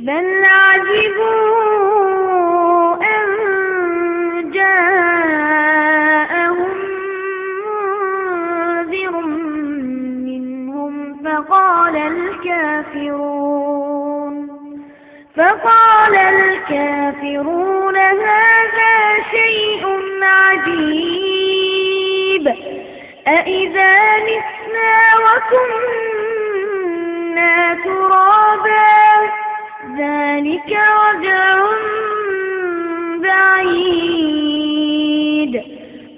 بل عجبوا أن جاءهم منذر منهم فقال الكافرون هذا شيء عجيب أإذا متنا وكنا ترابا ذلك رجع بعيد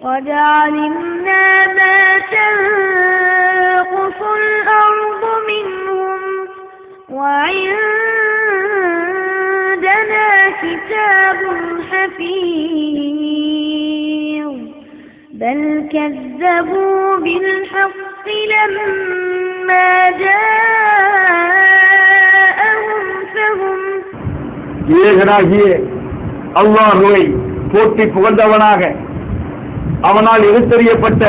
قد علمنا ما تنقص الأرض منهم وعندنا كتاب حفيظ بل كذبوا بالحق لما جاءهم فهم ஏகனாகிய அல்லாஹ்வை போற்றி புகழ்ந்தவனாக அவனால் எடுத்தறியப்பட்ட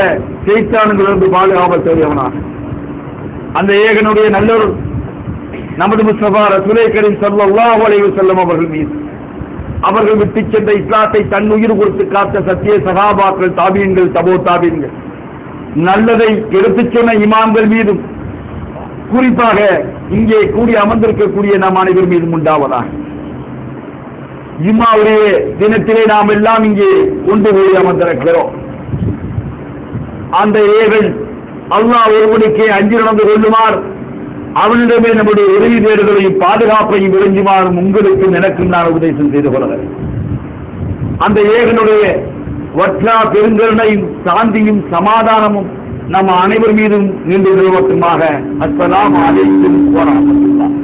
சைத்தான்களிலிருந்து பாதுகாவல் செய்தவனாக அந்த ஏகனுடைய நல்லொரு நமது முஸ்தபா ரசூலை கரீம் ஸல்லல்லாஹு அலைஹி வஸல்லம் அவர்கள் மீது அவர்கள் விட்டு சென்ற இஸ்லாத்தை தன் உயிர் கொடுத்து காத்த சத்திய சகாபாக்கள் தாபியன்கள் தபோ தாபியன்கள் நல்லதை எடுத்துச் சொன்ன இமாம்கள் மீதும் குறிப்பாக இங்கே கூடி அமர்ந்திருக்கக்கூடிய நாம் அனைவர் மீதும் உண்டாவதாக. ஜும்மாவுடைய தினத்திலே நாம் எல்லாம் இங்கே ஒன்று கூடி அமர்ந்திருக்கிறோம். அந்த ஏகன் அல்லாஹ் ஒருவனுக்கே அஞ்சி நடந்து கொள்ளுமாறு அவனிடமே நம்முடைய உதவி தேடுதலையும் பாதுகாப்பையும் விளங்குமாறும் உங்களுக்கும் எனக்கும் நான் உபதேசம் செய்து கொள்கிறேன். அந்த ஏகனுடைய வற்றா பெருங்கருணையும் சாந்தியும் சமாதானமும் நம்ம அனைவர் மீதும் நின்று நிறுவட்டுமாக. அஸ்ஸலாமு அலைக்கும் வரஹ்மத்துல்லாஹ்.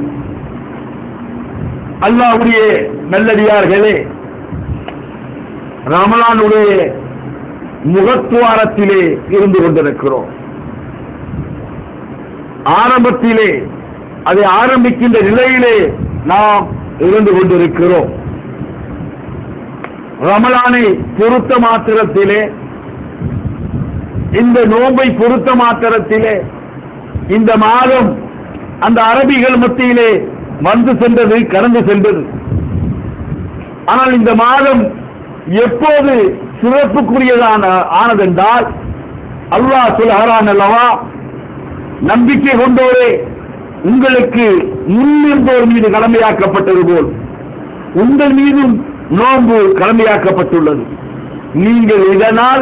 அல்லாஹ்வுடைய நல்லடியார்களே, ரமலானுடைய முகத்துவாரத்திலே இருந்து கொண்டிருக்கிறோம். ஆரம்பத்திலே அதை ஆரம்பிக்கின்ற நிலையிலே நாம் இருந்து கொண்டிருக்கிறோம். ரமலானை பொறுத்த மாத்திரத்திலே, இந்த நோன்பை பொறுத்த மாத்திரத்திலே இந்த மாதம் அந்த அரபிகள் மத்தியிலே வந்து சென்றது, கடந்து சென்றது. ஆனால் இந்த மாதம் எப்போது சிறப்புக்குரியதான ஆனதென்றால் அல்லாஹ் சொல்கிறான் அல்லவா, நம்பிக்கை கொண்டோரே உங்களுக்கு முன்னிருந்தோர் மீது கடமையாக்கப்பட்டது போல் உங்கள் மீதும் நோன்பு கடமையாக்கப்பட்டுள்ளது, நீங்கள் இதனால்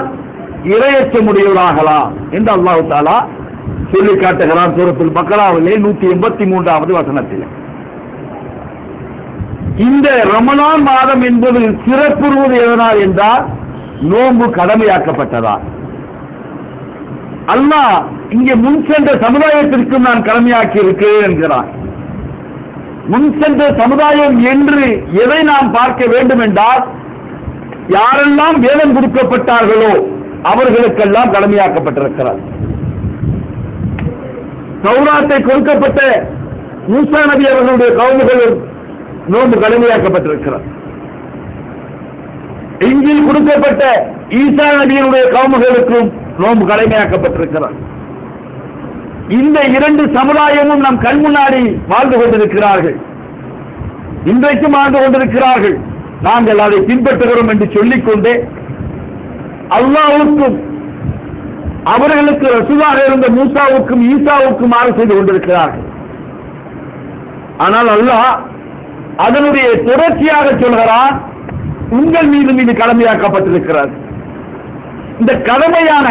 இரையச்சமுடையவராகலாம் என்று அல்லாஹ் தஆலா சொல்லி காட்டுகிறான் சூரத்துல் பக்ராவிலே 183வது வசனத்தில். இந்த ரமலான் மாதம் என்பது சிறப்புறுவது எதனால் என்றால் நோன்பு கடமையாக்கப்பட்டதா. அல்லாஹ் இங்கே முன் சென்ற சமுதாயத்திற்கும் நான் கடமையாக்கி இருக்கிறேன் என்கிறான். முன் சென்ற சமுதாயம் என்று எதை நாம் பார்க்க வேண்டும் என்றால், யாரெல்லாம் வேதம் கொடுக்கப்பட்டார்களோ அவர்களுக்கெல்லாம் கடமையாக்கப்பட்டிருக்கிறார். தௌராத்தை கொடுக்கப்பட்ட மூசா நபி அவர்களுடைய கவுமுகளும் நோன்பு கடமையாக்கப்பட்டிருக்கிறார். இஞ்சில் கொடுக்கப்பட்ட ஈசா நபியினுடைய கவுமுகளுக்கும் நோன்பு கடமையாக்கப்பட்டிருக்கிறார். இந்த இரண்டு சமுதாயமும் நம் கண் முன்னாடி வாழ்ந்து கொண்டிருக்கிறார்கள், இன்றைக்கும் வாழ்ந்து கொண்டிருக்கிறார்கள். நாங்கள் அதை பின்பற்றுகிறோம் என்று சொல்லிக்கொண்டே அல்லாஹ்வுக்கும் அவர்களுக்கு ரசூலாக இருந்த மூசாவுக்கும் ஈசாவுக்கும் மாறு செய்து கொண்டிருக்கிறார்கள். ஆனால் அல்லாஹ் அதனுடைய தொடர்ச்சியாக சொல்கிறான், உங்கள் மீது கடமையாக்கப்பட்டிருக்கிறார். இந்த கடமையான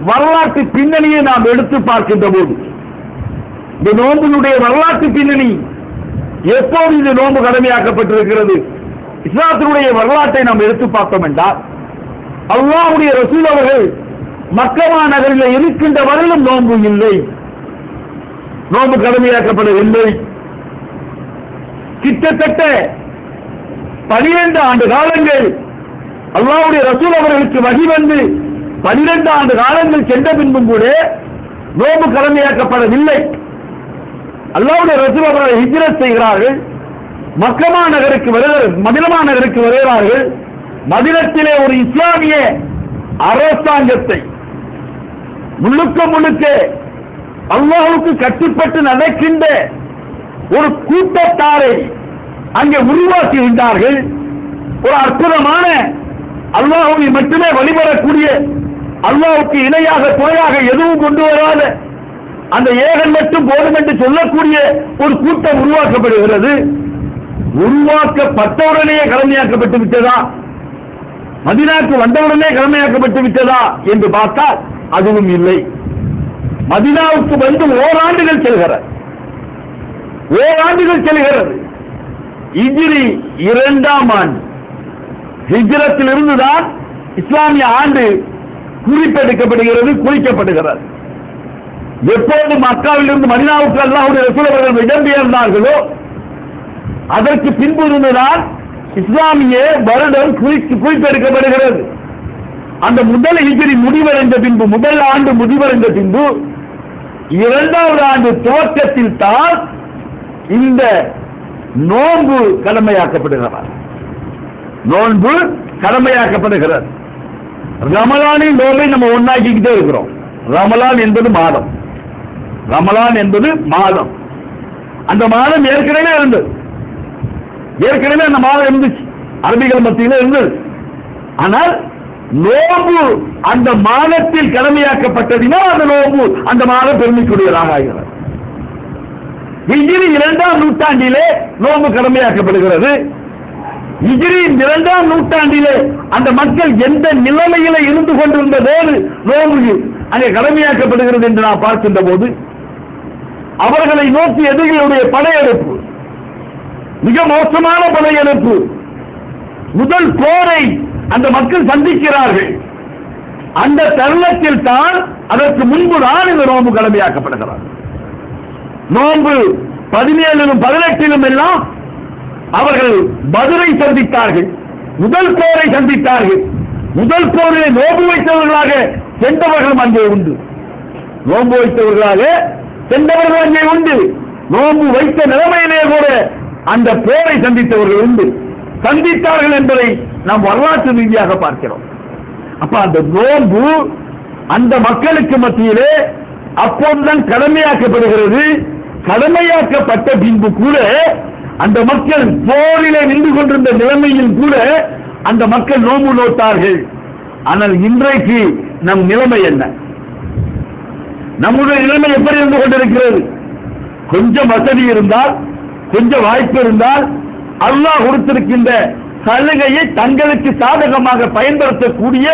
வரலாற்று பின்னணியை நாம் எடுத்து பார்க்கின்ற போது, இந்த நோம்பினுடைய வரலாற்று பின்னணி, எப்போது இந்த நோன்பு கடமையாக்கப்பட்டிருக்கிறது, இஸ்லாத்தினுடைய வரலாற்றை நாம் எடுத்து பார்த்தோம் என்றால், அல்லாஹ்வுடைய ரசூல் அவர்கள் மக்கா நகரில் இருக்கின்ற வரையிலும் நோன்பு இல்லை, நோன்பு கடமையாக்கப்படவில்லை. கிட்டத்தட்ட 12 ஆண்டு காலங்கள் அல்லாஹ்வுடைய ரசூல் அவர்களுக்கு வஹி வந்து 12 ஆண்டு காலங்கள் சென்ற பின்பும் கூட நோன்பு கடமையாக்கப்படவில்லை. அல்லாஹ்வுடைய ரசூல் அவர்கள் ஹிஜ்ரத் செய்கிறார்கள், மக்கா நகருக்கு மதீனா நகருக்கு வருகிறார்கள். மதீனத்திலே ஒரு இஸ்லாமிய அரசாங்கத்தை முழுக்க அல்லாஹ்வுக்கு கட்டுப்பட்டு நடக்கின்ற ஒரு கூட்டத்தாரை அங்கே உருவாக்குகின்றார்கள். ஒரு அற்புதமான அல்லாஹ்வை மட்டுமே வழிபடக்கூடிய, அல்லாஹ்வுக்கு இணையாக துணையாக எதுவும் கொண்டு வராத அந்த ஏகன் மட்டும் போதும் என்று சொல்லக்கூடிய ஒரு கூட்டம் உருவாக்கப்படுகிறது. உருவாக்கப்பட்டவுடனே கடமையாக்கப்பட்டு விட்டதா, மதீனாவுக்கு வந்தவுடனே கடமையாக்கப்பட்டு விட்டதா என்று பார்த்தால் அதுவும் இல்லை. மதீனாவுக்கு வந்து ஓராண்டுகள் செல்கிறது. ஹிஜ்ரி 2ஆம் ஆண்டு, ஹிஜ்ரத்தில் இருந்துதான் இஸ்லாமிய ஆண்டு குறிப்பெடுக்கப்படுகிறது, குறிக்கப்படுகிறது. எப்போது மக்காவில் இருந்து மதீனாவுக்கு அல்லாஹ்வுடைய ரசூல் அவர்கள் இடம்பெயர்ந்தார்களோ அதற்கு பின்பு இருந்துதான் இஸ்லாமிய வருடம் குறிப்பெடுக்கப்படுகிறது. அந்த முதல் ஹிஜ்ரி முடிவடைந்த பின்பு, முதல் ஆண்டு முடிவடைந்த பின்பு 2வது ஆண்டு துவக்கத்தில் தான் இந்த நோன்பு கடமையாக்கப்படுகிறது. நோன்பு கடமையாக்கப்படுகிறது. ரமலானின் நோன்பை நம்ம ஒன்னாக்கிக்கிட்டே இருக்கிறோம். ரமலான் என்பது மாதம், ரமலான் என்பது மாதம். அந்த மாதம் ஏற்கனவே இருந்தது, ஏற்கனவே அந்த மாதம் இருந்துச்சு, அரபிகள் மத்தியில் இருந்தது. ஆனால் நோன்பு அந்த மாதத்தில் கடமையாக்கப்பட்டதினால் அந்த நோன்பு அந்த மாதம் பெருமைக்குரியதாக ஆகிறது. ஹிஜ்ரி 2ஆம் நூற்றாண்டிலே நோன்பு கடமையாக்கப்படுகிறது. ஹிஜ்ரி 2ஆம் நூற்றாண்டிலே அந்த மக்கள் எந்த நிலைமையில இருந்து கொண்டிருந்த போது நோன்பு அங்கே கடமையாக்கப்படுகிறது என்று நாம் பார்க்கின்ற போது அவர்களை நோக்கி எதிரிகளுடைய படையெடுப்பு, மிக மோசமான படையெடுப்பு, முதல் போரை அந்த மக்கள் சந்திக்கிறார்கள். அந்த தருணத்தில் தான், அதற்கு முன்புதான் இந்த நோன்பு கடமையாக்கப்படுகிறார். நோன்பு 17லும் 18லும் எல்லாம் அவர்கள் பத்ரை சந்தித்தார்கள், முதல் போரை சந்தித்தார்கள். முதல் போரிலே நோன்பு வைத்தவர்களாக சென்றவர்களும் அங்கே உண்டு, நோன்பு வைத்தவர்களாக சென்றவர்கள் அங்கே உண்டு. நோன்பு வைத்த நிலைமையிலே கூட அந்த போரை சந்தித்தவர்கள் உண்டு, சந்தித்தார்கள் என்பதை நாம் வரலாற்று ரீதியாக பார்க்கிறோம். அப்ப அந்த நோன்பு அந்த மக்களுக்கு மத்தியிலே அப்போதுதான் கடமையாக்கப்படுகிறது. கடமையாக்கப்பட்ட பின்பு கூட அந்த மக்கள் போரிலே நின்று கொண்டிருந்த நிலைமையில் கூட அந்த மக்கள் நோன்பு நோட்டார்கள். ஆனால் இன்றைக்கு நம் நிலைமை என்ன? நம்முடைய நிலைமை எப்படி இருந்து கொண்டிருக்கிறது? கொஞ்சம் வசதி இருந்தால், கொஞ்சம் வாய்ப்பு இருந்தால், அல்லாஹ் கொடுத்திருக்கின்ற சலுகையை தங்களுக்கு சாதகமாக பயன்படுத்தக்கூடிய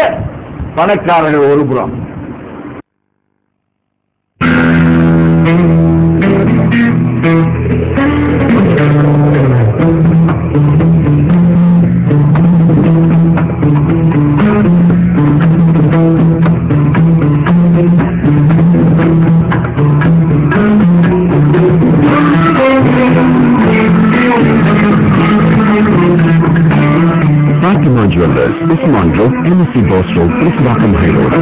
பணக்காரர்கள் ஒரு புறம், Fatima Jewellers, Usman Road, MSC Boss Road, Iswakam High Road.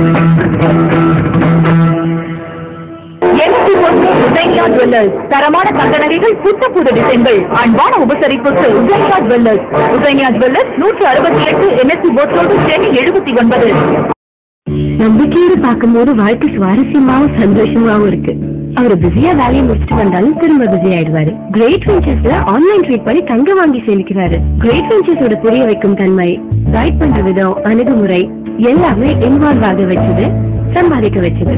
MSC Boss Road, Uzainiya Jewellers, தரமான தங்க நகைகள், புது டிசைன்கள், அன்பான உபசரிப்புக்கு Uzainiya Jewellers. Uzainiya Jewellers 168 MSC Boss Road, Chennai 79. நம்பிக்கையோடு பார்க்கும்போது வாழ்க்கை சுவாரஸ்யமாவும் சந்தோஷமாவும் இருக்கு. அவர் பிஸியா வேலையை முடிச்சுட்டு வந்தாலும் திரும்ப பிஸி ஆயிடுவாரு. கிரேட் வெஞ்சர்ஸ்ல ஆன்லைன் ட்ரீட் பண்ணி தங்க வாங்கி சேமிக்கிறாரு. கிரேட் வெஞ்சர்ஸோட புரிய வைக்கும் தன்மை, கைட் பண்ற விதம், அணுகுமுறை எல்லாமே இன்வால்வ் ஆக வச்சது, சம்பாதிக்க வச்சது.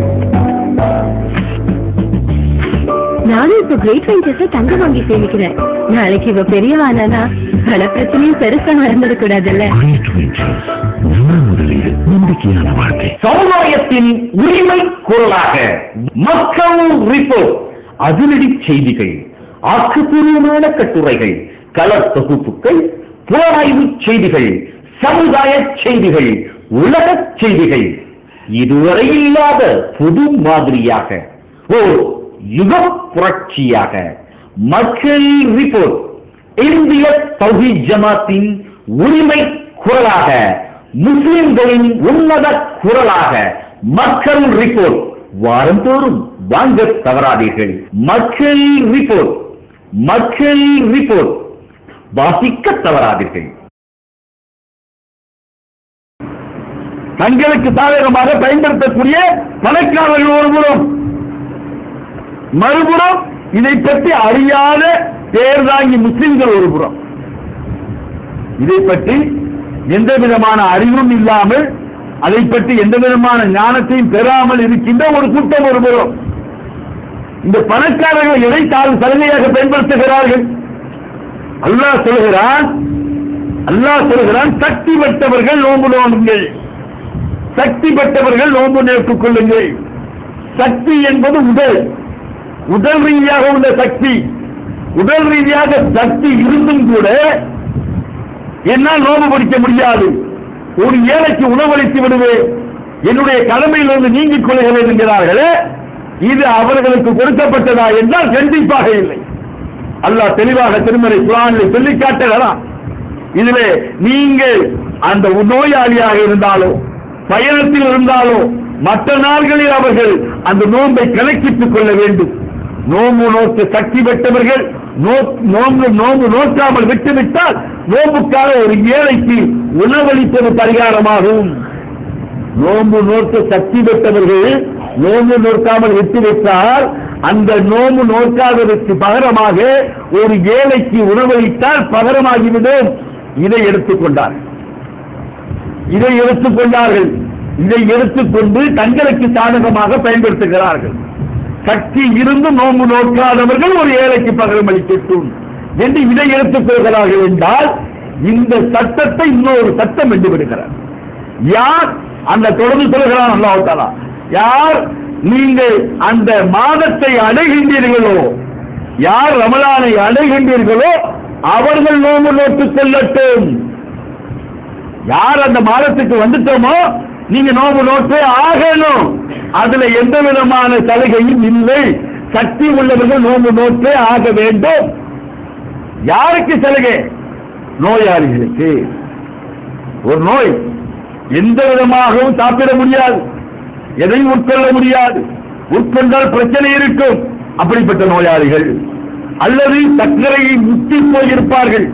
நானும் இப்ப கிரேட் வெஞ்சர்ஸ்ல தங்க வாங்கி சேமிக்கிறேன். நாளைக்கு இவ பெரியவானா பல பிரச்சனையும் பெருசா நடந்துடக்கூடாதுல்ல. நம்பிக்கையான வாழ்க்கை. சமுதாயத்தின் உரிமை குரலாக மக்கள் ரிப்போர்ட், அதிரடி செய்திகள், ஆக்கப்பூர்வமான கட்டுரைகள், கலர் தொகுப்புகள், புலனாய்வு செய்திகள், சமுதாய செய்திகள், உலக செய்திகள், இதுவரை இல்லாத புது மாதிரியாக ஓர் யுக புரட்சியாக மக்கள் ரிப்போர்ட், இந்திய தௌஹீத் ஜமாத்தின் உரிமை குரலாக, முஸ்லிம்களின் உன்னத குரலாக மக்கள் ரிப்போர்ட் வாரந்தோறும் வாங்க தவறாதீர்கள். மக்கள் ரிப்போர்ட், மக்கள் ரிப்போர்ட் வாசிக்க தவறாதீர்கள். தங்களுக்கு சாதகமாக பயன்படுத்தக்கூடிய பணக்காரர்கள் ஒருபுறம், மறுபுறம் இதை பற்றி அறியாத பேர்தாங்கி முஸ்லிம்கள் ஒருபுறம். இதை பற்றி எந்த விதமான அறிவும் இல்லாமல், அதை பற்றி எந்த விதமான ஞானத்தையும் பெறாமல் இருக்கின்ற ஒரு கூட்டம் ஒருபுறம். இந்த பணக்காரர்கள் எதை சலுகையாக பயன்படுத்துகிறார்கள்? அல்லாஹ் சொல்கிறான் சக்தி பெற்றவர்கள் நோன்பு நோக்குங்கள், சக்தி பெற்றவர்கள் நோன்பு நோக்கிக் கொள்ளுங்கள். சக்தி என்பது உடல் ரீதியாக உள்ள சக்தி. உடல் ரீதியாக சக்தி இருந்தும் கூட என்னால் நோன்பு பிடிக்க முடியாது, ஒரு ஏழைக்கு உணவளித்து விடுவேன், என்னுடைய கடமையிலிருந்து நீங்கிக் கொள்கிறேன் என்கிறார்களே, இது அவர்களுக்கு கொடுக்கப்பட்டதா என்றால் கண்டிப்பாக இல்லை. அல்லாஹ் தெளிவாக திருமறை குர்ஆனில் சொல்லி காட்டுகிறான். இதிலே நீங்கள் அந்த நோயாளியாக இருந்தாலோ பயணத்தில் இருந்தாலோ மற்ற நாள்களில் அவர்கள் அந்த நோன்பை கணக்கிட்டுக் கொள்ள வேண்டும். நோன்பு நோக்க சக்தி பெற்றவர்கள் நோன்பு நோக்காமல் விட்டுவிட்டால் நோன்புக்காக ஒரு ஏழைக்கு உணவளிப்பது பரிகாரமாகும். நோன்பு நோக்க சக்தி பெற்றவர்கள் நோன்பு நோக்காமல் விட்டுவிட்டால் அந்த நோன்பு நோக்காததற்கு பகரமாக ஒரு ஏழைக்கு உணவளித்தால் பகரமாகிவிடும். இதை எடுத்துக்கொண்டார்கள். இதை எடுத்துக்கொண்டு தங்களுக்கு சாதகமாக பயன்படுத்துகிறார்கள். சக்தி இருந்து நோன்பு நோக்காதவர்கள் ஒரு ஏழைக்கு பகரம் அளிக்கட்டும் என்று இதை எடுத்துக் கொள்கிறார்கள் என்றால் இந்த சட்டத்தை இன்னொரு சட்டம் என்று விடுகிறார். யார் அந்த தொடர்ந்து சொல்கிறான் அல்லாஹ் தஆலா, யார் நீங்கள் அந்த மாதத்தை அடைகின்றீர்களோ, யார் ரமலானை அடைகின்றீர்களோ அவர்கள் நோன்பு நோட்டுக் கொள்ளட்டும். யார் அந்த மாதத்துக்கு வந்துட்டோமோ நீங்க நோன்பு நோட்டு ஆகணும். அதுல எந்த விதமான சலுகையும் இல்லை. சக்தி உள்ளவர்கள் நோன்பு நோட்டு ஆக வேண்டும். யாருக்கு சலுகை? நோயாளிகளுக்கு. ஒரு நோய் எந்த விதமாகவும் சாப்பிட முடியாது, எதையும் உட்கொள்ள முடியாது, உட்கொண்டால் பிரச்சனை இருக்கும். அப்படிப்பட்ட நோயாளிகள் அல்லது சர்க்கரையை முத்தி போயிருப்பார்கள்,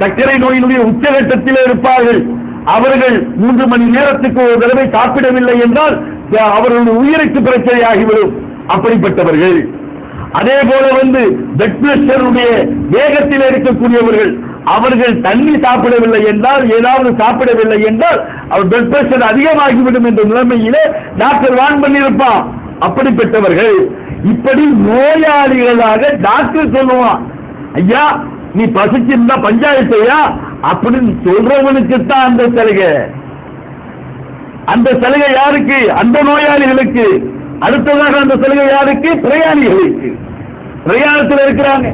சர்க்கரை நோயினுடைய உச்சகட்டத்தில் இருப்பார்கள், அவர்கள் 3 மணி நேரத்துக்கு ஒரு தடவை சாப்பிடவில்லை என்றால் அவர்களுடைய உயிருக்கு பிரச்சனையாகிவிடும். அப்படிப்பட்டவர்கள். அதே போல பிளட் பிரஷருடைய வேகத்தில் இருக்கக்கூடியவர்கள், அவர்கள் தண்ணி சாப்பிடவில்லை என்றால், ஏதாவது சாப்பிடவில்லை என்றால் அவர் பிளட் பிரஷர் அதிகமாகிவிடும் என்ற நிலைமையிலே டாக்டர் வான் பண்ணியிருப்பான். அப்படிப்பட்டவர்கள். இப்படி நோயாளிகளாக டாக்டர் சொல்லுவான், ஐயா நீ பசிச்சிருந்தா பஞ்சாயத்தையா அப்படின்னு சொல்றவனுக்குத்தான் அந்த சலுகை. அந்த சலுகை யாருக்கு? அந்த நோயாளிகளுக்கு. அடுத்ததாக அந்த சலுகை யாருக்கு? பிரயாணிகளுக்கு. பிரயாணத்தில் இருக்கிறாங்க.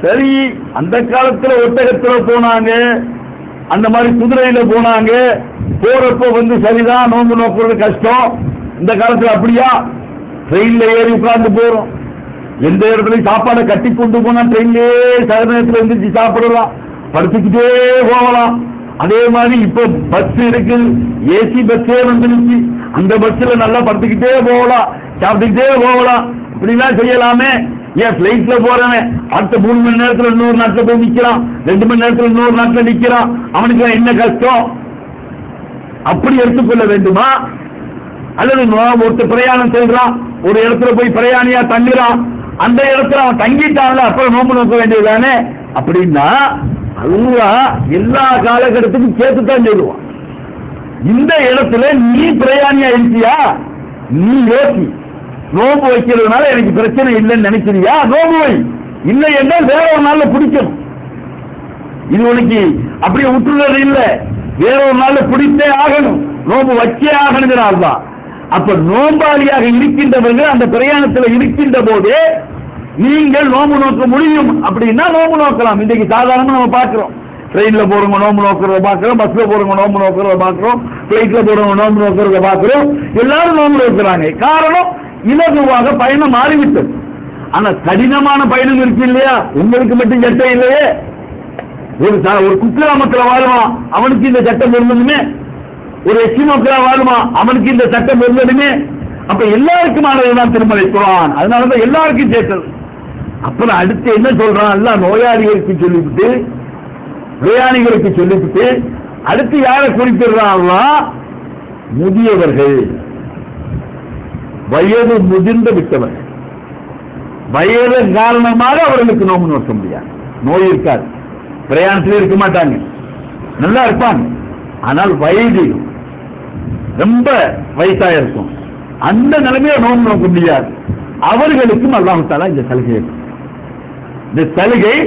சரி, அந்த காலத்துல ஒட்டகத்துல போனாங்க, அந்த மாதிரி குதிரையில போனாங்க, போறப்போ சரிதான் நோன்பு நோக்குறது கஷ்டம். இந்த காலத்துல அப்படியா? ட்ரெயின்ல ஏறி உட்கார்ந்து போறோம், எந்த இடத்துலயும் சாப்பாடை கட்டி கொண்டு போனா ட்ரெயின்லேயே சில நேரத்தில் எழுந்திரிச்சு சாப்பிடலாம், படுத்துக்கிட்டே போகலாம். அதே மாதிரி இப்ப பஸ் இருக்கு, ஏசி பஸ்ஸே வந்துருச்சு, அந்த பஸ்ல நல்லா படுத்துக்கிட்டே போகலாம், சாப்பிட்டுக்கிட்டே போகலாம். இப்படிலாம் செய்யலாமே. ஏன் பிளைட்ல போறவன் அடுத்த 3 மணி நேரத்துல இன்னொரு நாட்டில் போய் நிக்கிறான், 2 மணி நேரத்துல இன்னொரு நாட்டில் நிக்கிறான், அவனுக்கு என்ன கஷ்டம்? அப்படி எடுத்துக்கொள்ள வேண்டுமா? அல்லது ஒருத்தர் பிரயாணம் செல்றான், ஒரு இடத்துல போய் பிரயாணியா தங்குறான், அந்த இடத்துல அவன் தங்கிட்டான்ல, அப்புறம் நோன்பு நோக்க வேண்டியதுதானே? அப்படின்னா அல்லாஹ் எல்லா காலகட்டத்துக்கும் சேர்த்துத்தான் சொல்லுவான். இந்த இடத்துல நீ பிரயாணியா இருக்கியா, நீ யோசி. நோன்பு வைக்கிறதுனால எனக்கு பிரச்சனை இல்லைன்னு நினைக்கிறியா, நோன்பு வை. இல்லை என்றால் வேற ஒரு நாள்ல பிடிக்கணும். இது உனக்கு அப்படியே விட்டுறது இல்லை, வேற ஒரு நாள்ல பிடித்தே ஆகணும், நோன்பு வச்சே ஆகணுங்கிறார் தான். அப்ப நோன்பாளியாக இருக்கின்றவர்கள் அந்த பிரயாணத்தில் இருக்கின்ற போது நீங்கள் நோன்பு நோக்க முடியும் அப்படின்னா நோன்பு நோக்கலாம். இன்றைக்கு சாதாரணமா நம்ம பார்க்கிறோம், ட்ரெயின்ல போறவங்க நோன்பு நோக்கிறத பார்க்கிறோம், பஸ்ல போறவங்க நோன்பு நோக்கிறத பார்க்கிறோம், பிளைட்ல போறவங்க நோன்பு நோக்கிறத பார்க்கிறோம். எல்லாரும் நோன்பு நோக்கிறாங்க. காரணம் இலகுவாக பயணம் மாறிவிட்டது. ஆனா கடினமான பயணம் இருக்கு இல்லையா? உங்களுக்கு மட்டும் சட்டம் இல்லையே. ஒரு குக்கிராமத்துல வாழ்வான், அவனுக்கு இந்த சட்டம் இருந்ததுமே. ஒரு எஸ்டிமோக்கரா வாழ்மா, அவனுக்கு இந்த சட்டம் இருந்ததுமே. அப்ப எல்லாருக்குமானதுதான் திருமலை குர்ஆன். அதனாலதான் எல்லாருக்கும் சேர்த்தது. அப்புறம் அடுத்து என்ன சொல்றான்? எல்லாம் நோயாளிகளுக்கு சொல்லிவிட்டு, பிரயாணிகளுக்கு சொல்லிவிட்டு, அடுத்து யாரை குறிப்பிடுறாங்களா? முதியவர்கள், வயது முதிர்ந்து விட்டவர்கள். வயது காரணமாக அவர்களுக்கு நோன்பு நோக்க முடியாது, நோய் இருக்காது, பிரயாணத்தில் இருக்க மாட்டாங்க. நல்லா இருப்பாங்க, ஆனால் வயது ரொம்ப வயசா இருக்கும். அந்த நிலைமையில நோன்பு நோக்க முடியாது. அவர்களுக்கும் அல்லாஹ் தஆலா இந்த சலுகை, இந்த சலுகை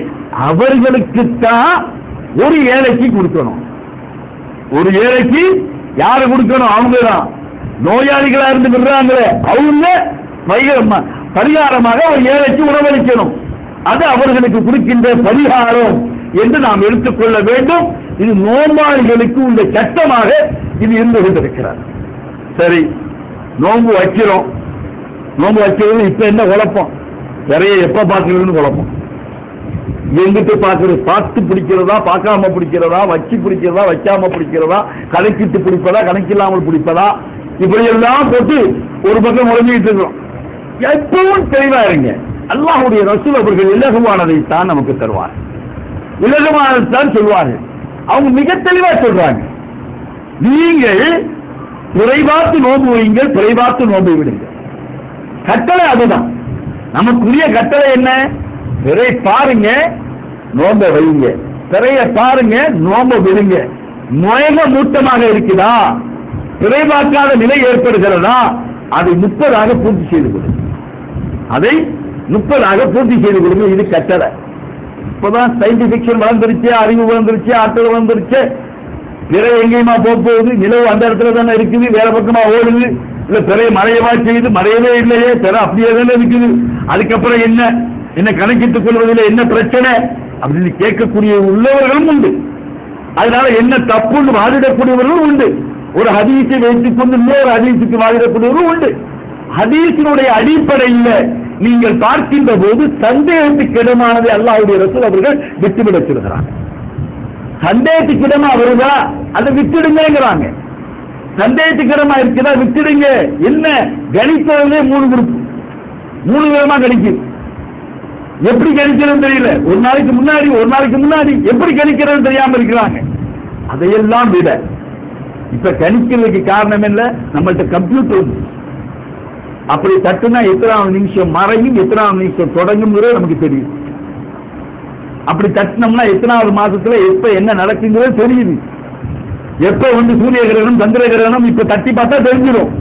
அவர்களுக்குத்தான். ஒரு ஏழைக்கு கொடுக்கணும். ஒரு ஏழைக்கு யாரு கொடுக்கணும்? அவங்க தான் நோயாளிகளா இருந்து விடுறாங்களே, அவங்க பரிகாரமாக ஒரு ஏழைக்கு உணவளிக்கணும். அது அவர்களுக்கு கொடுக்கின்ற பரிகாரம் என்று நாம் எடுத்துக்கொள்ள வேண்டும். இது நோன்பாளிகளுக்கு உள்ள சட்டமாக இது இருந்து கொண்டிருக்கிறார். சரி, நோன்பு வைக்கிறோம். நோன்பு வைக்கிறது இப்ப என்ன குழப்பம்? நிறைய எப்ப பார்க்கிறதுன்னு குழப்பம். எங்கிட்டு பார்க்கிறது? பார்த்து பிடிக்கிறதா, பார்க்காம பிடிக்கிறதா, வச்சு பிடிக்கிறதா, வைக்காம பிடிக்கிறதா, கணக்கிட்டு பிடிப்பதா, கணக்கில்லாமல் பிடிப்பதா, இப்படி எல்லாம் போட்டு ஒரு பக்கம் உழைஞ்சிட்டு இருக்கிறோம். எப்பவும் தெளிவா இருங்க. அல்லாஹ்வுடைய ரசூல் அவர்கள் இலகுவானதை தான் நமக்கு தருவார், இலகுவானதை தான் சொல்வார்கள். அவங்க மிக தெளிவா சொல்றாங்க, நீங்கள் குறைபார்த்து நோன்பு வையுங்கள், குறைபார்த்து நோன்பு விடுங்க. கட்டளை அதுதான். நமக்குரிய கட்டளை என்ன? பிறை பாருங்க, நோன்பை வைங்க. பிறைய பாருங்க, நோன்பை விடுங்க. முயக மூட்டமாக இருக்குதா, பிறை பார்க்காத நிலை ஏற்படுகிறதா, அதை 30 பூர்த்தி செய்து கொடுங்க. அதை 30 பூர்த்தி செய்து கொடுங்க. இது கட்டளை. இப்பதான் சயின்டிபிக்ஷன் வளர்ந்துருச்சு, அறிவு வளர்ந்துருச்சு, ஆற்றல் வளர்ந்துருச்சு. பிறை எங்கேயுமா போகுது? நிலவு அந்த இடத்துல தானே இருக்குது, வேற பக்கமா ஓடுது. இல்ல பிறை மறையவா செய்யுது? மறையவே இல்லையே, பிறை அப்படியே தானே இருக்குது. அதுக்கப்புறம் என்ன என்ன கணக்கிட்டுக் கொள்வதில் என்ன பிரச்சனை அப்படின்னு கேட்கக்கூடிய உள்ளவர்களும் உண்டு. அதனால என்ன தப்புன்னு வாதிடக்கூடியவர்களும் உண்டு. ஒரு ஹதீஸை வைத்துக் கொண்டு இன்னொரு ஹதீஸுக்கு வாதிடக்கூடியவரும் உண்டு. ஹதீஸினுடைய அடிப்படையில் நீங்கள் பார்க்கின்ற போது சந்தேகத்துக்கு இடமானதை அல்லாஹ்வுடைய ரசூல் அவர்கள் விட்டுவிட சொல்கிறாங்க. சந்தேகத்துக்கு இடமா வருதா, அதை விட்டுடுங்கிறாங்க. சந்தேகத்துக்கு இடமா இருக்குதா, விட்டுடுங்க. என்ன கணித்ததுலே 3 குரூப், 3 விதமா கணிக்குது. எப்படி கணிக்கிறது தெரியல. ஒரு நாளைக்கு முன்னாடி எப்படி கணிக்கிறது தெரியாம இருக்கிறாங்க. அதையெல்லாம் விட இப்ப கணிக்கிறதுக்கு காரணம் என்ன? நம்மள்ட்ட கம்ப்யூட்டர். அப்படி தட்டுனா எத்தனாவது நிமிஷம் மறையும், எத்தனாவது நிமிஷம் தொடங்குங்கிறது நமக்கு தெரியும். அப்படி தட்டினோம்னா எத்தனாவது மாசத்துல எப்ப என்ன நடக்குங்கிறது தெரியுது. எப்ப சூரிய கிரகணம், சந்திர கிரகணம் இப்ப தட்டி பார்த்தா தெரிஞ்சிடும்.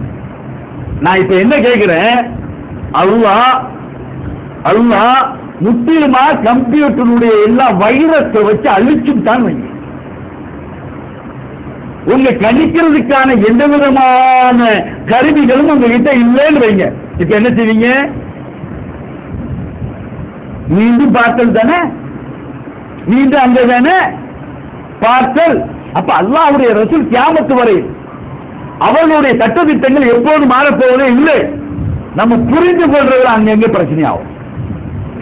நான் இப்ப என்ன கேட்கிறேன், அல்லாஹ் முற்றிலுமா கம்ப்யூட்டருடைய எல்லா வைரஸை வச்சு அழிச்சுட்டான் வைங்க. உங்க கணிக்கிறதுக்கான எந்த விதமான கருவிகளும் உங்ககிட்ட இல்லைன்னு வைங்க. இப்ப என்ன செய்வீங்க? மீண்டும் பார்த்தல் தானே, மீண்டும் அங்க தானே பார்த்தல். அப்ப அல்லாஹ்வுடைய ரசூல் கியாமத்து வரை அவர்களுடைய சட்டதிட்டங்கள் எப்போது மாறப்போவதே இல்லை. நம்ம புரிந்து கொள்றதுல அங்கங்க பிரச்சனை ஆகும்.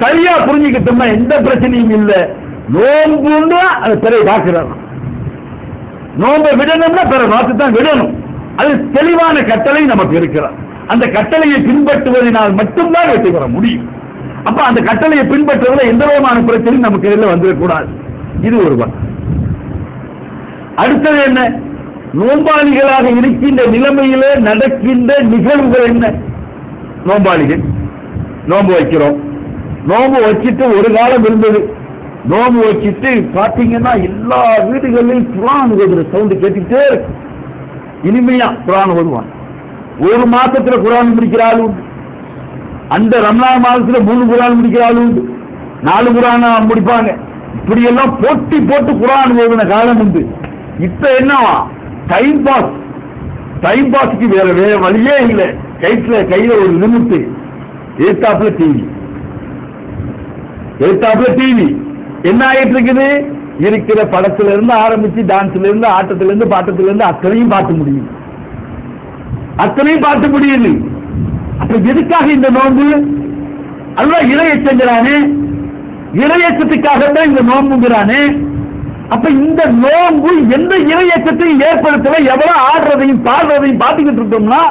சரியா புரிஞ்சுக்கிட்டோம்னா எந்த பிரச்சனையும் இல்லை. நோன்புன்னா அது பிறை பார்க்கிறாங்க. நோன்பை விடணும்னா பிற பார்த்து தான் விடணும். அது தெளிவான கட்டளை நமக்கு இருக்கிறார். அந்த கட்டளையை பின்பற்றுவதனால் மட்டும்தான் வெற்றி பெற முடியும். அப்ப அந்த கட்டளையை பின்பற்றுவதில் எந்த விதமான பிரச்சனையும் நமக்கு இதில் வந்துடக்கூடாது. இது ஒரு பக்கம். அடுத்தது என்ன? நோன்பாளிகளாக இருக்கின்ற நிலைமையில நடக்கின்ற நிகழ்வுகள் என்ன? நோன்பாளிகள் நோன்பு வைக்கிறோம். நோன்பு வச்சுட்டு ஒரு காலம் இருந்தது. நோன்பு வச்சுட்டு பாத்தீங்கன்னா எல்லா வீடுகளிலும் குர்ஆன் ஓதுற சவுண்ட் கேட்டுக்கிட்டே இருக்கு. இனிமையா குர்ஆன் ஓதுவான். ஒரு மாசத்துல குர்ஆன் முடிக்கிற ஆள் உண்டு. அந்த ரமலான் மாதத்துல 3 குர்ஆன் முடிக்கிற ஆள் உண்டு. 4 குர்ஆன் முடிப்பாங்க. இப்படி எல்லாம் போட்டி போட்டு குர்ஆன் ஓதுன காலம் உண்டு. இப்ப என்னவா? டைம் பாஸ்க்கு வேற வழியே இல்லை. கையில ஒரு லிமிட், ஏத்தாப்புல டிவி என்ன ஆயிட்டு இருக்குது? இருக்கிற படத்துல இருந்து ஆரம்பிச்சு டான்ஸ்ல இருந்து ஆட்டத்துல இருந்து பாட்டத்துல இருந்து அத்தனையும் பார்த்து முடியுது. அப்ப எதுக்காக இந்த நோன்பு? அல்லாஹ் இறையச்சங்கிறானே, இறையச்சத்துக்காகத்தான் இந்த நோன்புங்கிறானே. அப்ப இந்த நோன்பு எந்த இறையச்சத்தையும் ஏற்படுத்தல. எவ்வளவு ஆடுறதையும் பாடுறதையும் பார்த்துக்கிட்டு இருக்கோம்னா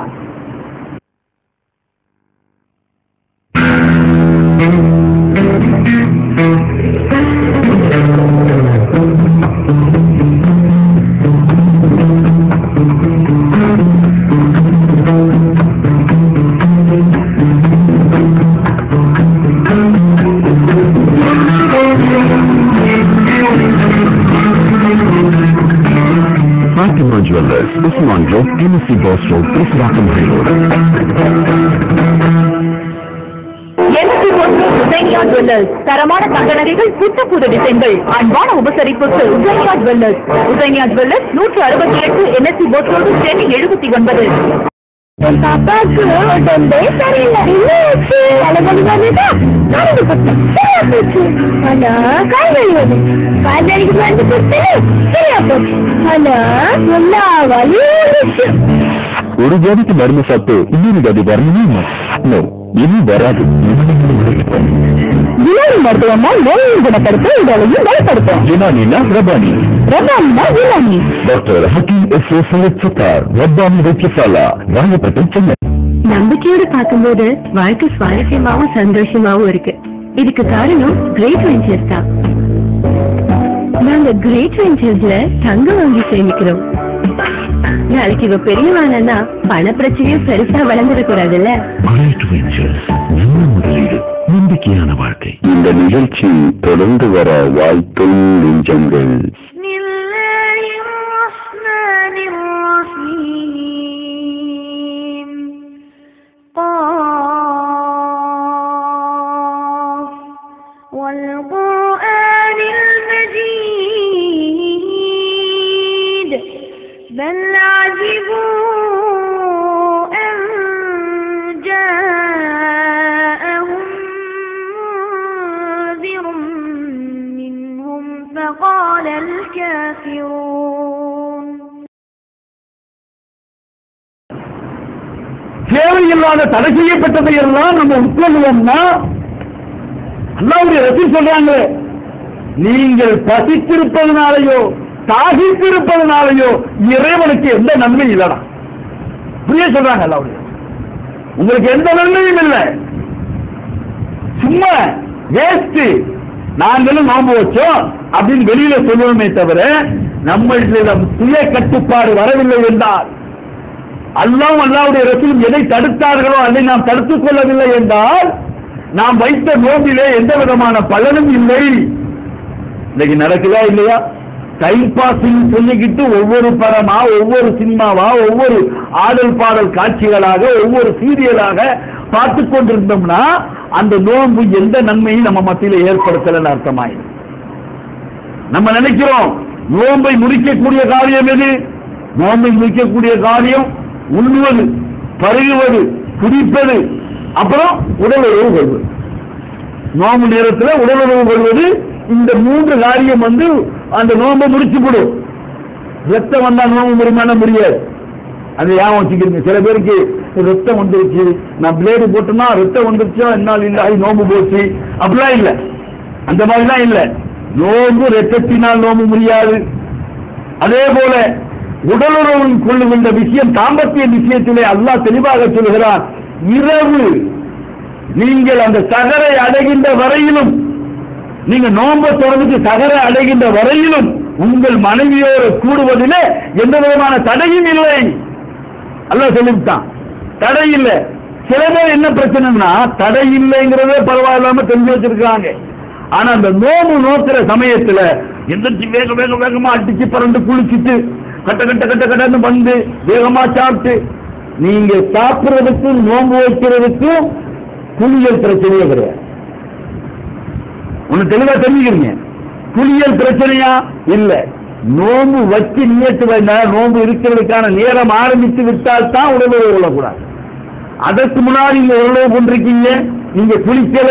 Fatima Jewelers, Usman Road, NSC Boss Road, Prisivakam High Road. NSC Boss Road, Uzainia Jewelers. தரமான தங்க நகைகள், புத்த புது டிசைன்கள், அன்பான உபசரிப்புக்கு Uzainia Jewelers. Uzainia Jewelers 168 NSC Boss Road, Chennai 79. என் பாப்பாவுக்கு உடம்பே சரியில்லை. என்னாச்சு? தலைவலி வந்துட்டா நடந்து போச்சு. சரியா போச்சு. ஆனா கால்வலி வந்து கால்வலிக்கு வந்து போச்சு. சரியா போச்சு. ஆனா எல்லா வலியும் இருந்துச்சு. ஒரு ஜாதிக்கு மருந்து சாப்பிட்டு இன்னொரு ஜாதி வரணுமா? இனி வராது. யுனானி மருத்துவமா நோயை குணப்படுத்த உடலையும் பலப்படுத்தும். யுனானினா ரபானி. ரபானினா யுனானி. டாக்டர் ஹக்கீம் எஸ்.ஓ. சையத் சத்தார், ரப்பானி வைத்தியசாலா, ராயப்பட்டம், சென்னை. நம்பிக்கையோடு பார்க்கும்போது வாழ்க்கை சுவாரஸ்யமாவும் சந்தோஷமாவும் இருக்கு. இதுக்கு காரணம் கிரேட் வெஞ்சர்ஸ் தான். நாங்க கிரேட் வெஞ்சர்ஸ்ல தங்கம் வாங்கி சேமிக்கிறோம். நாளைக்கு இவ பெரியவானா பண பிரச்சனையும் பெருசா வளர்ந்துடக்கூடாதுல்ல. கிரேட் வெஞ்சர்ஸ், நல்ல முதலீடு, நம்பிக்கையான வாழ்க்கை. இந்த நிகழ்ச்சி தொடர்ந்து வர வாழ்த்தும் நெஞ்சங்கள். والقرآن المجيد بل عجبوا أن جاءهم منذر منهم فقال الكافرون தேவையில்லாத தடை செய்யப்பட்டதை எல்லாம் நம்ம உட்கொள்வோம்னா அல்லாஹ்வுடைய ரசூல் சொல்றாங்க, நீங்கள் பசித்திருப்பதனாலேயோ தாகித்திருப்பதனாலேயோ இறைவனுக்கு எந்த நன்மையும் இல்லடா. புரிய சொல்றாங்க அல்லாஹ்வுடைய, உங்களுக்கு எந்த நன்மையும் இல்லை, சும்மா வேஸ்ட், நாங்களும் நோன்பு வச்சோம் அப்படின்னு வெளியில சொல்லுவோமே தவிர நம்மளிடம் சுய கட்டுப்பாடு வரவில்லை என்றால், அல்லாஹ் அல்லாஹ்வுடைய ரசூல் எதை தடுத்தார்களோ அதை நாம் தடுத்துக் கொள்ளவில்லை என்றால் நாம் வைத்த நோம்பிலே எந்த விதமான பலனும் இல்லை. இன்னைக்கு நடக்குதா இல்லையா? டைம் பாசிங் சொல்லிக்கிட்டு ஒவ்வொரு படமா, ஒவ்வொரு சினிமாவா, ஒவ்வொரு ஆடல் பாடல் காட்சிகளாக, ஒவ்வொரு சீரியலாக பார்த்து கொண்டிருந்தோம்னா அந்த நோன்பு எந்த நன்மையும் நம்ம மத்தியில ஏற்படுத்தலன்னு அர்த்தமாயிடும். நம்ம நினைக்கிறோம் நோன்பை முடிக்கக்கூடிய காரியம் எது? நோன்பை முடிக்கக்கூடிய காரியம் உண்ணுவது, பருகுவது, குடிப்பது, அப்புறம் உடல் உறவு கொள்வது. நோம்பு நேரத்தில் உடல் உறவு கொள்வது, இந்த 3 காரியம் அந்த நோம்பை முடிச்சு போடும். ரத்தம் வந்தா நோம்பு முடியுமான முடியாது. அதை ஞாபகம் வச்சுக்கிறீங்க. சில பேருக்கு ரத்தம் வந்துருச்சு, நான் பிளேடு போட்டோம்னா ரத்தம் வந்துருச்சா என்னால் இல்லை நோம்பு போச்சு, அப்படிலாம் இல்லை. அந்த மாதிரிலாம் இல்லை. நோம்பு ரத்தத்தினால் நோம்பு முடியாது. அதே போல உடலுறவு கொள்ளுகின்ற விஷயம், தாம்பத்திய விஷயத்திலே அல்லாஹ் தெளிவாக சொல்கிறான், இரவு நீங்கள் அந்த சகரை அடைகின்ற வரையிலும், நீங்க நோன்பை தொடர்ந்து சகரை அடைகின்ற வரையிலும் உங்கள் மனைவியோடு கூடுவதிலே எந்த விதமான தடையும் இல்லை. அல்லாஹ் சொல்லிவிட்டான், தடை இல்லை. சில பேர் என்ன பிரச்சனைன்னா தடை இல்லைங்கிறதே பரவாயில்லாம தெரிஞ்சு வச்சிருக்காங்க. ஆனா அந்த நோம்பு நோக்கிற சமயத்துல எந்திரிச்சு வேக வேக வேகமா அடிச்சு பறந்து குளிச்சுட்டு கட்ட கட்ட கட்ட கட்டன்னு வந்து வேகமா சாப்பிட்டு, நீங்க சாப்பிடுறதுக்கும் நோன்பு வைக்கிறதுக்கும் குளியல் பிரச்சனையே கிடையாது. ஒண்ணு தெளிவா தெரிஞ்சுக்கிறீங்க, குளியல் பிரச்சனையா இல்ல. நோன்பு வச்சு நியத்து வேண்டாம், நோன்பு இருக்கிறதுக்கான நேரம் ஆரம்பித்து விட்டால் தான் உடலுறவு கொள்ளக்கூடாது. அதற்கு முன்னாடி நீங்க உடலுறவு கொண்டிருக்கீங்க, நீங்க குளிக்கல,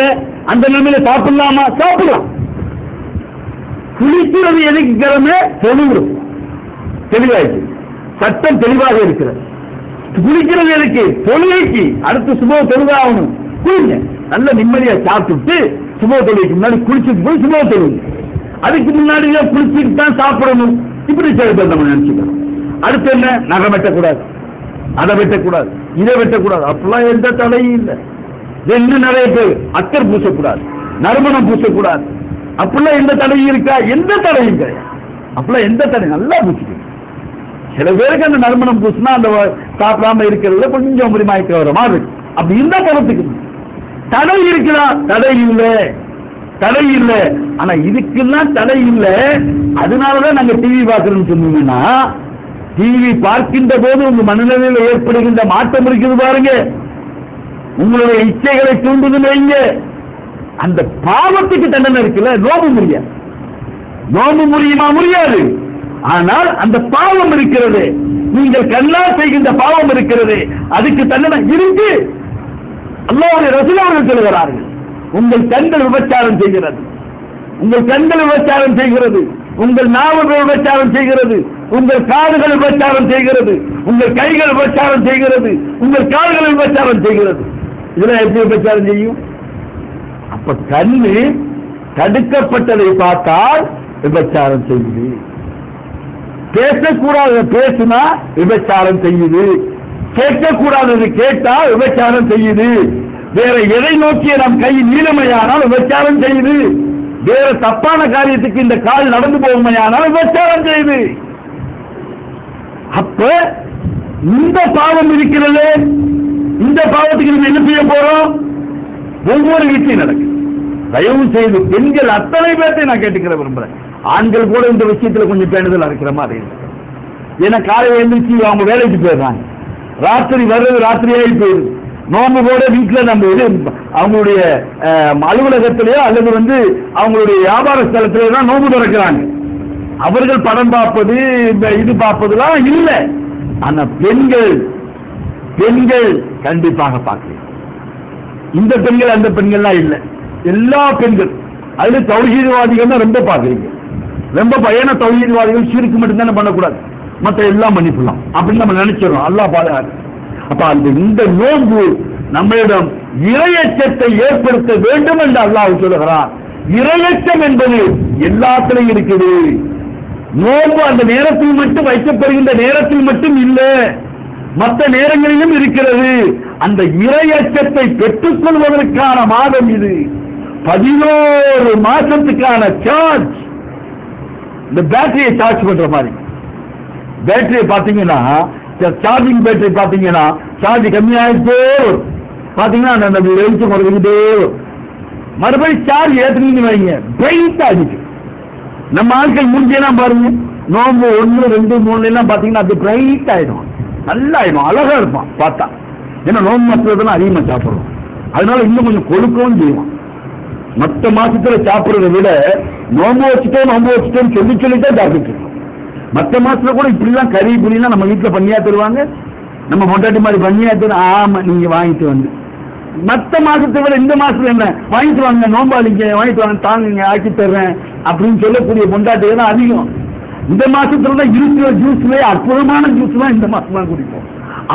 அந்த நிலைமையில சாப்பிடலாமா? சாப்பிடலாம். குளிக்கிறது எதுக்கு கிழமை? தொழுகிறோம். தெளிவாயிடுச்சு, சட்டம் தெளிவாக இருக்கிறது. குளிக்கிறது எதுக்கு? தொழுகைக்கு. அடுத்து சுப தொழுகாகணும், குளிங்க. நல்ல நிம்மதியா சாப்பிட்டு சுப தொழுகைக்கு முன்னாடி குளிச்சுட்டு போய் சுப தொழுங்க. அதுக்கு முன்னாடி குளிச்சுட்டு தான் சாப்பிடணும். இப்படி சில பேர் நம்ம நினைச்சுக்கிறோம். அடுத்து என்ன? நகை வெட்டக்கூடாது, அதை வெட்டக்கூடாது, இதை வெட்டக்கூடாது, அப்பெல்லாம் எந்த தடையும் இல்லை. இன்னும் நிறைய பேர் அத்தர் பூசக்கூடாது, நறுமணம் பூசக்கூடாது, அப்படிலாம் எந்த தடையும் இருக்கா? எந்த தடையும் கிடையாது. அப்பெல்லாம் எந்த தடை? நல்லா பூசிக்கணும். சில பேருக்கு அந்த நறுமணம் பூசினா அந்த சாப்பிடாம இருக்கிறதுல கொஞ்சம் முடிமாய்க்க வர மாதிரி அப்படி இருந்தா கருத்துக்கு தடை இருக்கலாம். தடை இல்லை, தடை இல்லை. ஆனா இதுக்கெல்லாம் தடை இல்லை. அதனாலதான் நாங்க டிவி பார்க்கறோம்னு சொன்னீங்கன்னா டிவி பார்க்கின்ற போது உங்க மனநிலையில் ஏற்படுகின்ற மாற்றம் இருக்குது பாருங்க, உங்களுடைய இச்சைகளை தூண்டுதல் வைங்க. அந்த பாவத்துக்கு தண்டனை இருக்குல்ல, நோம்பு முடியாது. நோம்பு முடியுமா? முடியாது. ஆனால் அந்த பாவம் இருக்கிறது, நீங்கள் கண்ணால் செய்கின்ற பாவம் இருக்கிறது, அதுக்கு தண்டனை இருக்கு. அல்லாஹ்வுடைய ரசூல் அவர்கள் சொல்கிறார்கள், உங்கள் கண்கள் விபச்சாரம் செய்கிறது, உங்கள் கண்கள் விபச்சாரம் செய்கிறது, உங்கள் நாவுகள் விபச்சாரம் செய்கிறது, உங்கள் காதுகள் விபச்சாரம் செய்கிறது, உங்கள் கைகள் விபச்சாரம் செய்கிறது, உங்கள் கால்கள் விபச்சாரம் செய்கிறது. இதெல்லாம் எப்படி விபச்சாரம் செய்யும்? அப்ப கண்ணு தடுக்கப்பட்டதை பார்த்தால் விபச்சாரம் செய்யுது. பேசக்கூடாத பேசுனா விபச்சாரம் செய்யுது, கேட்கக்கூடாதது கேட்டா விபச்சாரம் செய்யுது, வேற எதை நோக்கிய நம் கை நீளமையானால் விபச்சாரம் செய்யுது, வேற தப்பான காரியத்துக்கு இந்த கால் நடந்து போகுமையானால் விபச்சாரம் செய்யுது. அப்ப இந்த பாவம் இருக்கிறது, இந்த பாவத்துக்கு நம்ம என்ன செய்ய போறோம்? ஒவ்வொரு வீட்லையும் நடக்கும். தயவு செய்து பெண்கள் அத்தனை பேர்த்தை நான் கேட்டுக்கிற விரும்புறேன். ஆண்கள் கூட இந்த விஷயத்துல கொஞ்சம் பேணுதல் இருக்கிற மாதிரி இருக்கு. ஏன்னா காலையில் எழுந்திரிச்சு அவங்க வேலைக்கு போயிடுறாங்க, ராத்திரி வர்றது ராத்திரியாகி போயிடுது. நோம்பு கூட வீட்டில் நம்ம அவங்களுடைய அலுவலகத்திலேயோ அல்லது அவங்களுடைய வியாபார ஸ்தலத்திலேயோ தான் நோம்பு திறக்கிறாங்க. அவர்கள் படம் பார்ப்பது இது பார்ப்பதுலாம் இல்லை. ஆனா பெண்கள் கண்டிப்பாக பார்க்கலாம். இந்த பெண்கள் அந்த பெண்கள்லாம் இல்லை, எல்லா பெண்கள். அதுல தௌஹீத்வாதிகள் தான் ரொம்ப பார்க்குறீங்க, ரொம்ப பயண தௌஹீத்வாதிகள் ஷிர்க் மட்டும்தானே பண்ணக்கூடாது, மற்ற எல்லாம் பண்ணிக்கலாம் அப்படின்னு நம்ம நினைச்சிடறோம். அல்லாஹ் பாதுகாத்து. அப்ப அந்த இந்த நோன்பு நம்மளிடம் இறையச்சத்தை ஏற்படுத்த வேண்டும் என்று அல்லாஹ் சொல்லுகிறான். இறையச்சம் என்பது எல்லாத்திலையும் இருக்குது. நோன்பு அந்த நேரத்தில் மட்டும் வைக்கப்படுகின்ற நேரத்தில் மட்டும் இல்லை, மற்ற நேரங்களிலும் இருக்கிறது. அந்த இறையச்சத்தை பெற்றுக் கொள்வதற்கான மாதம் இது. 11 மாசத்துக்கான சார்ஜ். இந்த பேட்டரியை சார்ஜ் பண்ற மாதிரி, பேட்டரியை பாத்தீங்கன்னா சார்ஜிங் பேட்டரி பாத்தீங்கன்னா சார்ஜ் கம்மியாயிட்டே வரும், பாத்தீங்கன்னா அந்த வெளிச்சம் குறைஞ்சிட்டே வரும். மறுபடியும் சார்ஜ் ஏற்றுனீங்கன்னு வைங்க, பிரைட் ஆகிட்டு. நம்ம ஆட்கள் மூஞ்சியெல்லாம் பாருங்க, நோம்பு 1, 2, 3 எல்லாம் பாத்தீங்கன்னா அது பிரைட் ஆயிடும், நல்லா ஆயிடும், அழகா இருப்பான் பார்த்தா. ஏன்னா நோம்பு மாசத்துலாம் அதிகமா சாப்பிடுறோம், அதனால இன்னும் கொஞ்சம் கொழுக்கவும் செய்வோம். மற்ற மாசத்துல சாப்பிடுறதை விட நோம்பு வச்சுட்டோம் சொல்லித்தான் சாப்பிட்டு இருக்கோம். மற்ற மாசத்துல கூட இப்படிலாம் கறி புரியலாம் நம்ம வீட்டுல பண்ணியா தருவாங்க, நம்ம பொண்டாட்டி மாதிரி பண்ணியா தரும். ஆமா, நீங்க வாங்கிட்டு வந்து. மற்ற மாசத்தை விட இந்த மாசத்துல என்ன வாங்கிட்டு வாங்க, நோம்பாளிங்க வாங்கிட்டு வாங்க, தாங்க ஆக்கி தர்றேன் அப்படின்னு சொல்லக்கூடிய பொண்டாட்டிகள் தான் அதிகம். இந்த மாசத்துல தான் இருக்கிற ஜூஸ்லயே அற்புதமான ஜூஸ் தான் இந்த மாசம் தான் குடிப்போம்.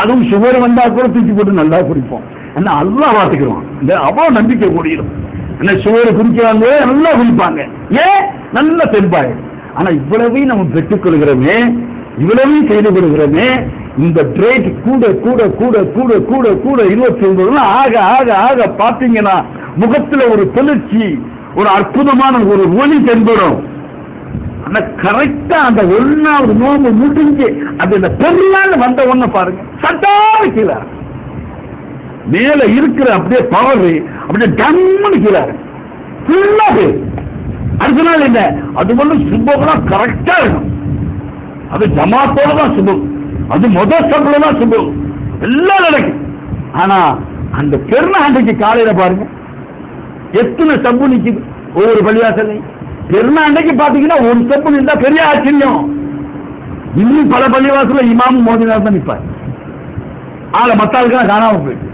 அதுவும் சுகர் வந்தா கூட தூக்கி போட்டு நல்லா குடிப்போம். என்ன அல்லாஹ் பார்த்துக்கிறோம், இந்த அவ்வளவு நம்பிக்கை கூடிடும். என்ன சுகர் குடிக்கிறாங்க, நல்லா குடிப்பாங்க, ஏன் நல்ல தெம்பாயிடும். ஆனா இவ்வளவையும் நம்ம பெற்றுக் கொள்கிறோமே, இவ்வளவையும் செய்து கொள்கிறோமே, இந்த ரேட் கூட கூட கூட கூட கூட கூட 29 ஆக ஆக ஆக பாத்தீங்கன்னா முகத்துல ஒரு தெளிர்ச்சி, ஒரு அற்புதமான ஒரு ஒளி தென்படும். ஆனா கரெக்டா அந்த 1வது நோம்பு முடிஞ்சு அது இந்த பெருநாள் வந்த ஒண்ணு பாருங்க, சட்டான கீழே மேல இருக்கிற அப்படியே பவர் அப்படியே டம்னு கீழே ஃபுல்லா அடுத்த நாள் என்ன அது ஒன்றும் சுபம்லாம் கரெக்டா இருக்கும். அது ஜமாத்தோட தான் சுபம், அது முதல் சம்பள தான் சுபம், எல்லாம் நடக்கும். ஆனா அந்த பெருநாண்டைக்கு காலையில பாருங்க எத்தனை சம்பு நிக்குது ஒவ்வொரு பள்ளிவாசலையும். பெருநாண்டைக்கு பாத்தீங்கன்னா ஒரு சம்பு நின்றா பெரிய ஆச்சரியம். இன்னும் பல பள்ளிவாசல இமாமும் மோதினார் தான் நிற்பார். ஆளை மத்தாளுக்கெல்லாம் காணாம போயிட்டு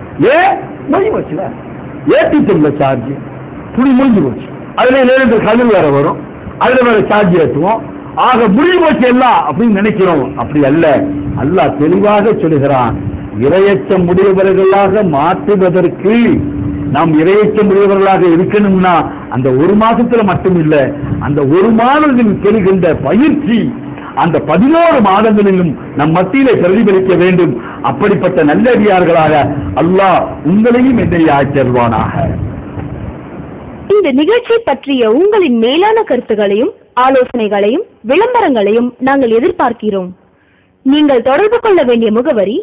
முடிஞ்சு போச்சுல, ஏற்றி தெரியல சார்ஜ் புடி முடிஞ்சு போச்சு. அதுல நேரத்து கதிர் வேற வரும், அதுல வேற சார்ஜ் ஏற்றுவோம். ஆக முடிஞ்சு போச்சு எல்லாம் அப்படின்னு நினைக்கிறோம். அப்படி அல்ல. அல்லாஹ் தெளிவாக சொல்லுகிறான், இரையச்சம் உடையவர்களாக மாற்றுவதற்கு நாம் இரையச்சம் உடையவர்களாக இருக்கணும்னா அந்த 1 மாசத்துல மட்டும் இல்ல, அந்த 1 மாதத்தில் பெறுகின்ற பயிற்சி அந்த 11 மாதங்களிலும் நம் மத்தியிலே பிரதிபலிக்க வேண்டும். அப்படிப்பட்ட நல்லடியார்களாக அல்லாஹ் உங்களையும் என்னை ஆச்சரிவானாக. இந்த நிகழ்ச்சி பற்றிய உங்களின் மேலான கருத்துகளையும் ஆலோசனைகளையும் விளம்பரங்களையும் நாங்கள் எதிர்பார்க்கிறோம். நீங்கள் தொடர்பு கொள்ள வேண்டிய முகவரி